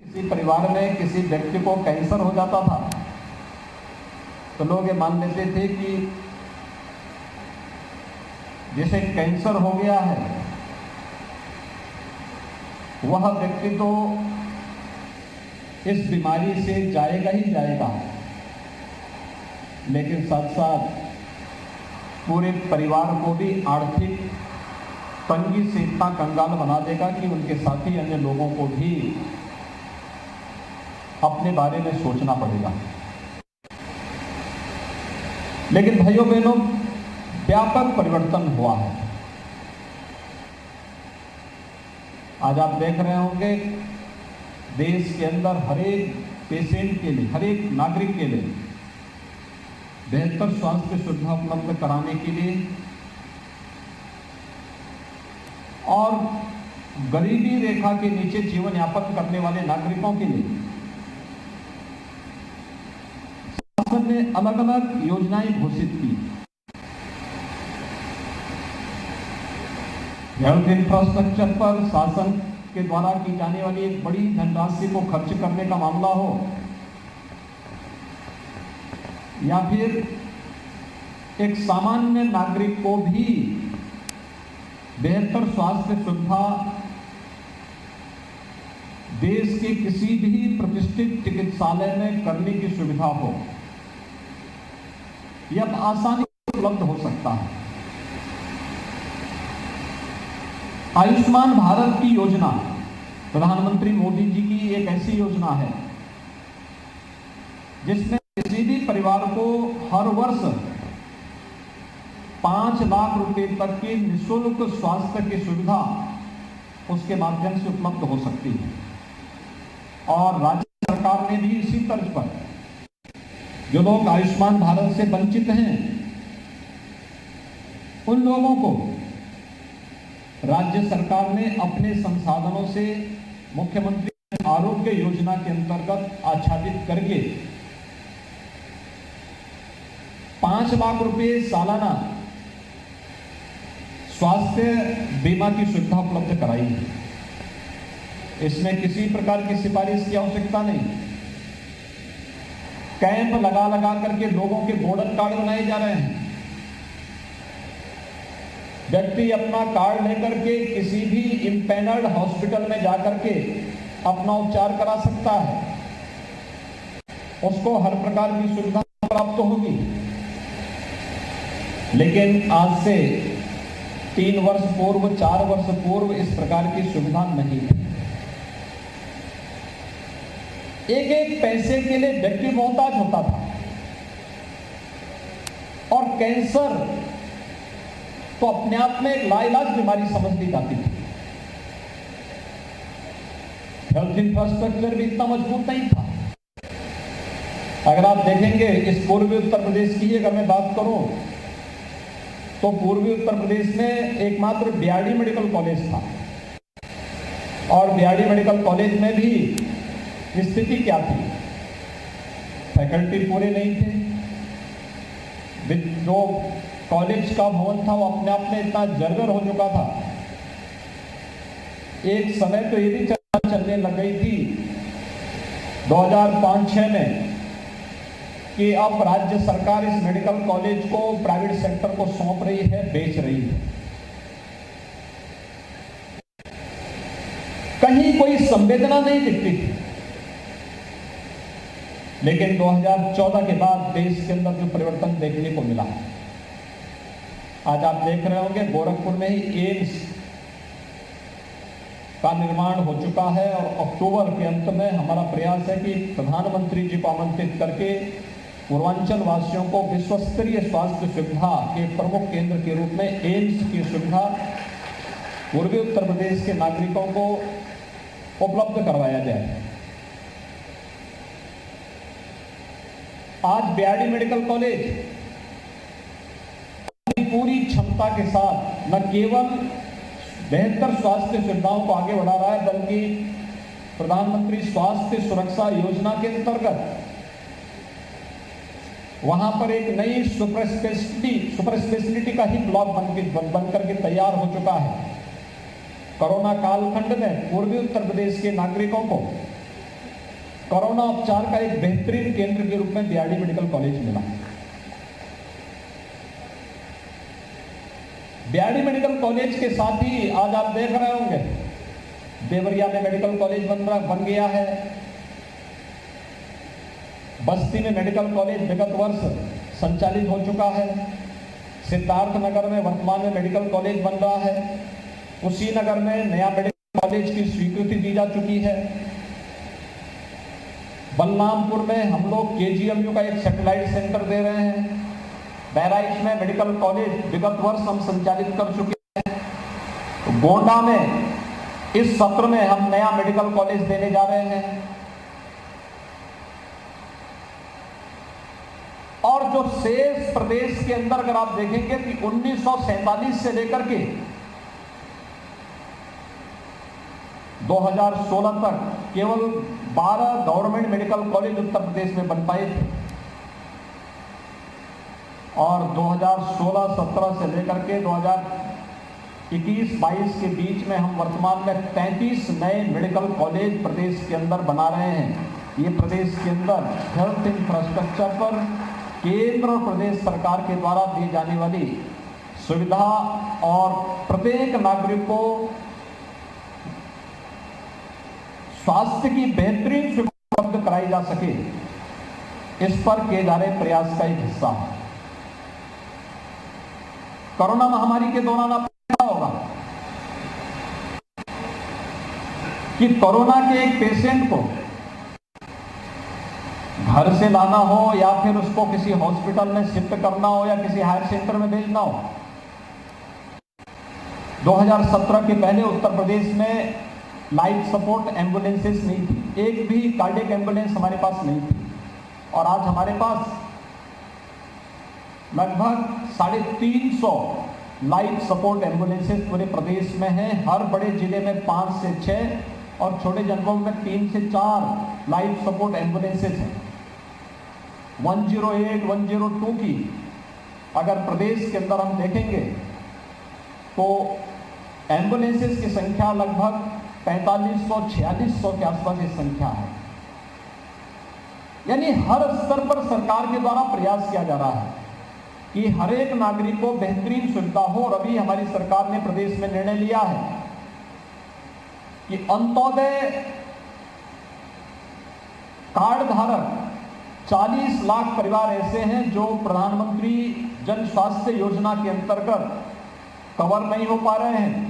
किसी परिवार में किसी व्यक्ति को कैंसर हो जाता था तो लोग ये मान लेते थे कि जिसे कैंसर हो गया है वह व्यक्ति तो इस बीमारी से जाएगा ही जाएगा, लेकिन साथ साथ पूरे परिवार को भी आर्थिक तंगी से इतना कंगाल बना देगा कि उनके साथी अन्य लोगों को भी अपने बारे में सोचना पड़ेगा। लेकिन भाइयों बहनों, व्यापक परिवर्तन हुआ है। आज आप देख रहे होंगे देश के अंदर हर एक पेशेंट के लिए, हर एक नागरिक के लिए बेहतर स्वास्थ्य सुविधा उपलब्ध कराने के लिए और गरीबी रेखा के नीचे जीवन यापन करने वाले नागरिकों के लिए शासन ने अलग अलग योजनाएं घोषित की। हेल्थ इंफ्रास्ट्रक्चर पर शासन के द्वारा की जाने वाली एक बड़ी धनराशि को खर्च करने का मामला हो या फिर एक सामान्य नागरिक को भी बेहतर स्वास्थ्य सुविधा देश के किसी भी प्रतिष्ठित चिकित्सालय में करने की सुविधा हो, यह आसानी से उपलब्ध हो सकता है। आयुष्मान भारत की योजना प्रधानमंत्री मोदी जी की एक ऐसी योजना है जिसमें किसी भी परिवार को हर वर्ष 5 लाख रुपए तक की निःशुल्क स्वास्थ्य की सुविधा उसके माध्यम से उपलब्ध हो सकती है। और राज्य सरकार ने भी इसी तर्ज पर जो लोग आयुष्मान भारत से वंचित हैं उन लोगों को राज्य सरकार ने अपने संसाधनों से मुख्यमंत्री आरोग्य योजना के अंतर्गत आच्छादित करके 5 लाख रुपए सालाना स्वास्थ्य बीमा की सुविधा उपलब्ध कराई है। इसमें किसी प्रकार की सिफारिश की आवश्यकता नहीं। कैंप लगा लगा करके लोगों के गोल्डन कार्ड बनाए जा रहे हैं। व्यक्ति अपना कार्ड लेकर के किसी भी इम्पैनल्ड हॉस्पिटल में जाकर के अपना उपचार करा सकता है, उसको हर प्रकार की सुविधा प्राप्त होगी। लेकिन आज से 3 वर्ष पूर्व, 4 वर्ष पूर्व इस प्रकार की सुविधा नहीं है। एक एक पैसे के लिए व्यक्ति मोहताज होता था और कैंसर तो अपने आप में एक लाइलाज बीमारी समझ ली जाती थी। हेल्थ इंफ्रास्ट्रक्चर भी इतना मजबूत नहीं था। अगर आप देखेंगे इस पूर्वी उत्तर प्रदेश की अगर मैं बात करूं तो पूर्वी उत्तर प्रदेश में एकमात्र बीआरडी मेडिकल कॉलेज था और बीआरडी मेडिकल कॉलेज में भी स्थिति क्या थी? फैकल्टी पूरे नहीं थे। जो कॉलेज का भवन था वो अपने आप में इतना जर्जर हो चुका था। एक समय तो ये भी चर्चा चलने लग गई थी 2005-06 में कि अब राज्य सरकार इस मेडिकल कॉलेज को प्राइवेट सेक्टर को सौंप रही है, बेच रही है। कहीं कोई संवेदना नहीं दिखती थी। लेकिन 2014 के बाद देश के अंदर जो परिवर्तन देखने को मिला, आज आप देख रहे होंगे गोरखपुर में ही एम्स का निर्माण हो चुका है और अक्टूबर के अंत में हमारा प्रयास है कि प्रधानमंत्री जी को आमंत्रित करके पूर्वांचल वासियों को विश्व स्तरीय स्वास्थ्य सुविधा के प्रमुख केंद्र के रूप में एम्स की सुविधा पूर्वी उत्तर प्रदेश के नागरिकों को उपलब्ध करवाया जाए। आज बीआरडी मेडिकल कॉलेज अपनी पूरी क्षमता के साथ न केवल बेहतर स्वास्थ्य सुविधाओं को आगे बढ़ा रहा है बल्कि प्रधानमंत्री स्वास्थ्य सुरक्षा योजना के अंतर्गत वहां पर एक नई सुपर स्पेशलिटी का ही ब्लॉक बन करके तैयार हो चुका है। कोरोना कालखंड में पूर्वी उत्तर प्रदेश के नागरिकों को कोरोना उपचार का एक बेहतरीन केंद्र के रूप में बीआरडी मेडिकल कॉलेज मिला। बीआरडी मेडिकल कॉलेज के साथ ही आज आप देख रहे होंगे देवरिया में मेडिकल कॉलेज बन गया है। बस्ती में मेडिकल कॉलेज विगत वर्ष संचालित हो चुका है। सिद्धार्थनगर में वर्तमान में मेडिकल कॉलेज बन रहा है। कुशीनगर में नया मेडिकल कॉलेज की स्वीकृति दी जा चुकी है। बलरामपुर में हम लोग केजीएमयू का एक सैटेलाइट सेंटर दे रहे हैं। बहराइच में मेडिकल कॉलेज विगत वर्ष हम संचालित कर चुके हैं। गोंडा में इस सत्र में हम नया मेडिकल कॉलेज देने जा रहे हैं। और जो शेष प्रदेश के अंदर अगर आप देखेंगे कि 1947 से लेकर के 2016 तक केवल 12 government medical college Uttar Pradesh में बन पाए थे और 2016-17 से लेकर के 2021-22 के बीच में हम वर्तमान में 33 नए मेडिकल कॉलेज प्रदेश के अंदर बना रहे हैं। ये प्रदेश के अंदर हेल्थ इंफ्रास्ट्रक्चर पर केंद्र और प्रदेश सरकार के द्वारा दी जाने वाली सुविधा और प्रत्येक नागरिक को स्वास्थ्य की बेहतरीन सुविधा उपलब्ध कराई जा सके, इस पर किए जा रहे प्रयास का एक हिस्सा है। कोरोना महामारी के दौरान आपको देखा होगा कि कोरोना के एक पेशेंट को घर से लाना हो या फिर उसको किसी हॉस्पिटल में शिफ्ट करना हो या किसी हायर सेंटर में भेजना हो, 2017 के पहले उत्तर प्रदेश में लाइफ सपोर्ट एम्बुलेंसेस नहीं थी। एक भी कार्डियक एम्बुलेंस हमारे पास नहीं थी और आज हमारे पास लगभग 350 लाइफ सपोर्ट एम्बुलेंसेस पूरे प्रदेश में हैं। हर बड़े जिले में 5 से 6 और छोटे जनपदों में 3 से 4 लाइफ सपोर्ट एम्बुलेंसेस हैं। 108, 102 की अगर प्रदेश के अंदर हम देखेंगे तो एम्बुलेंसेस की संख्या लगभग 4500-4600 के आसपास ये संख्या है। यानी हर स्तर पर सरकार के द्वारा प्रयास किया जा रहा है कि हर एक नागरिक को बेहतरीन सुविधा हो। और अभी हमारी सरकार ने प्रदेश में निर्णय लिया है कि अंत्योदय कार्ड धारक 40 लाख परिवार ऐसे हैं जो प्रधानमंत्री जन स्वास्थ्य योजना के अंतर्गत कवर नहीं हो पा रहे हैं।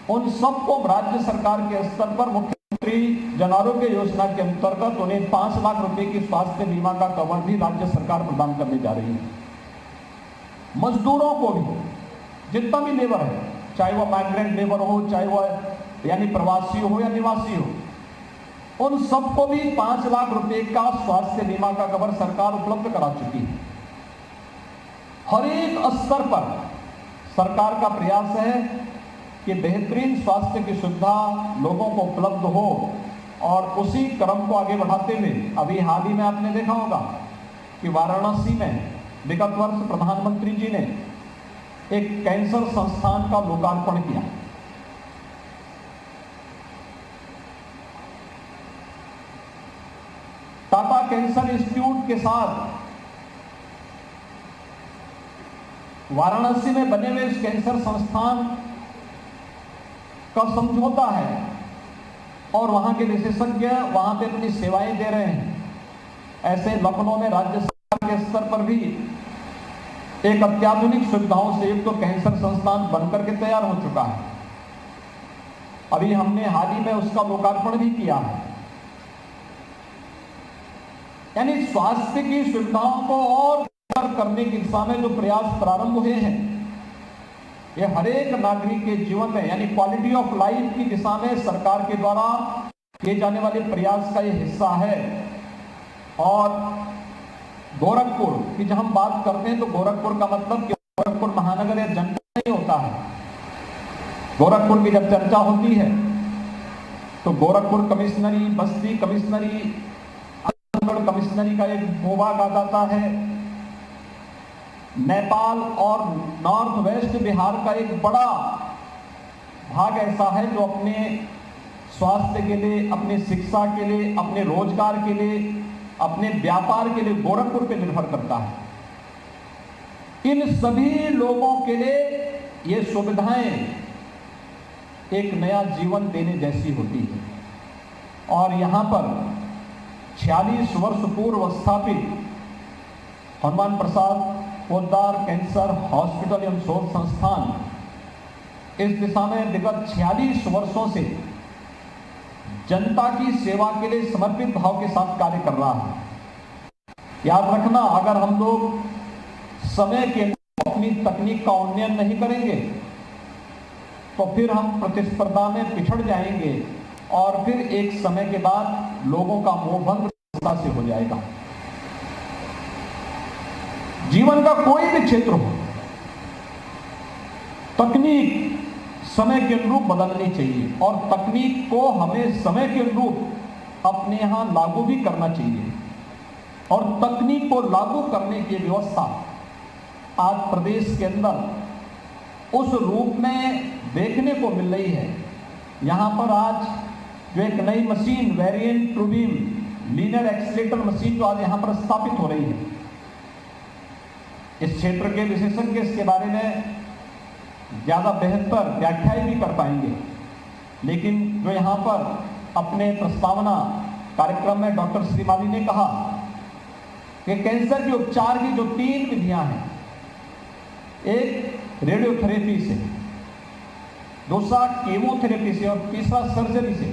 उन सबको राज्य सरकार के स्तर पर मुख्यमंत्री जन आरोग्य योजना के अंतर्गत उन्हें 5 लाख रुपए की स्वास्थ्य बीमा का कवर भी राज्य सरकार प्रदान करने जा रही है। मजदूरों को भी, जितना भी लेबर है, चाहे वह माइग्रेंट लेबर हो, चाहे वह यानी प्रवासी हो या निवासी हो, उन सबको भी 5 लाख रुपए का स्वास्थ्य बीमा का कवर सरकार उपलब्ध करा चुकी है। हर एक स्तर पर सरकार का प्रयास है कि बेहतरीन स्वास्थ्य की सुविधा लोगों को उपलब्ध हो और उसी क्रम को आगे बढ़ाते हुए अभी हाल ही में आपने देखा होगा कि वाराणसी में विगत वर्ष प्रधानमंत्री जी ने एक कैंसर संस्थान का लोकार्पण किया। टाटा कैंसर इंस्टीट्यूट के साथ वाराणसी में बने हुए इस कैंसर संस्थान का समझौता है और वहां के विशेषज्ञ वहां पे अपनी सेवाएं दे रहे हैं। ऐसे लखनऊ में राज्य सरकार के स्तर पर भी एक अत्याधुनिक सुविधाओं से युक्त कैंसर संस्थान बनकर के तैयार हो चुका है। अभी हमने हाल ही में उसका लोकार्पण भी किया है। यानी स्वास्थ्य की सुविधाओं को और बेहतर करने की दिशा में जो प्रयास प्रारंभ हुए हैं, ये हर एक नागरिक के जीवन में यानी क्वालिटी ऑफ लाइफ की दिशा में सरकार के द्वारा किए जाने वाले प्रयास का ये हिस्सा है। और गोरखपुर की जब हम बात करते हैं तो गोरखपुर का मतलब कि गोरखपुर महानगर या जनपद नहीं होता है। गोरखपुर की जब चर्चा होती है तो गोरखपुर कमिश्नरी, बस्ती कमिश्नरी, कमिश्नरी का एक भूभाग आ जाता है। नेपाल और नॉर्थ वेस्ट बिहार का एक बड़ा भाग ऐसा है जो अपने स्वास्थ्य के लिए, अपनी शिक्षा के लिए, अपने रोजगार के लिए, अपने व्यापार के लिए गोरखपुर पे निर्भर करता है। इन सभी लोगों के लिए ये सुविधाएं एक नया जीवन देने जैसी होती है। और यहाँ पर 46 वर्ष पूर्व स्थापित हनुमान प्रसाद पोद्दार कैंसर हॉस्पिटल एवं शोध संस्थान इस दिशा में विगत 46 वर्षों से जनता की सेवा के लिए समर्पित भाव के साथ कार्य कर रहा है। याद रखना, अगर हम लोग समय के अपनी तकनीक का उन्नयन नहीं करेंगे तो फिर हम प्रतिस्पर्धा में पिछड़ जाएंगे और फिर एक समय के बाद लोगों का मोहभंग से हो जाएगा। जीवन का कोई भी क्षेत्र हो, तकनीक समय के अनुरूप बदलनी चाहिए और तकनीक को हमें समय के अनुरूप अपने यहां लागू भी करना चाहिए। और तकनीक को लागू करने की व्यवस्था आज प्रदेश के अंदर उस रूप में देखने को मिल रही है। यहां पर आज जो एक नई machine variant true beam linear accelerator machine जो आज यहां पर स्थापित हो रही है, इस क्षेत्र के विशेषज्ञ इसके बारे में ज़्यादा बेहतर व्याख्याएं भी कर पाएंगे। लेकिन जो यहाँ पर अपने प्रस्तावना कार्यक्रम में डॉक्टर श्रीमाली ने कहा कि कैंसर के उपचार की जो 3 विधियां हैं, एक रेडियोथेरेपी से, दूसरा कीमोथेरेपी से और तीसरा सर्जरी से,